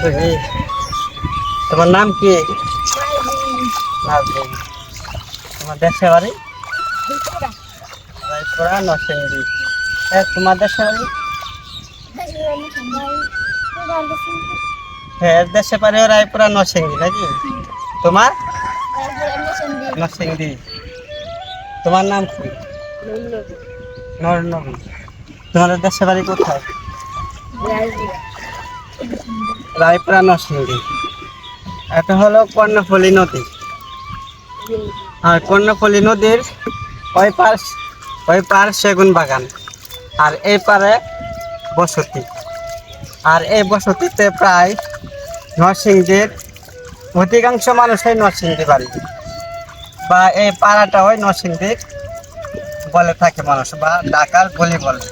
তুমি তোমার নাম কি? নাজনীন। তোমার দেশের বাড়ি? রায়পুরা নরসিংদী। তোমার দেশের বাড়ি? হ্যাঁ, দেশে বাড়ি রায়পুরা নরসিংদী নাকি? তোমার? নরসিংদী। তোমার নাম কি? নূরনবী। তোমার দেশের বাড়ি কোথায়? রায়পুরা নরসিংদী। এটা হলো কর্ণফুলী নদী। আর কর্ণফুলী নদীর ওই পার সেগুন বাগান, আর এই পারে বসতি। আর এই বসতিতে প্রায় নরসিংদীর অধিকাংশ মানুষই নরসিংদী বাড়ি, বা এই পাড়াটা ওই নরসিংদী বলে থাকে মানুষ, বা ঢাকার গলি বলে।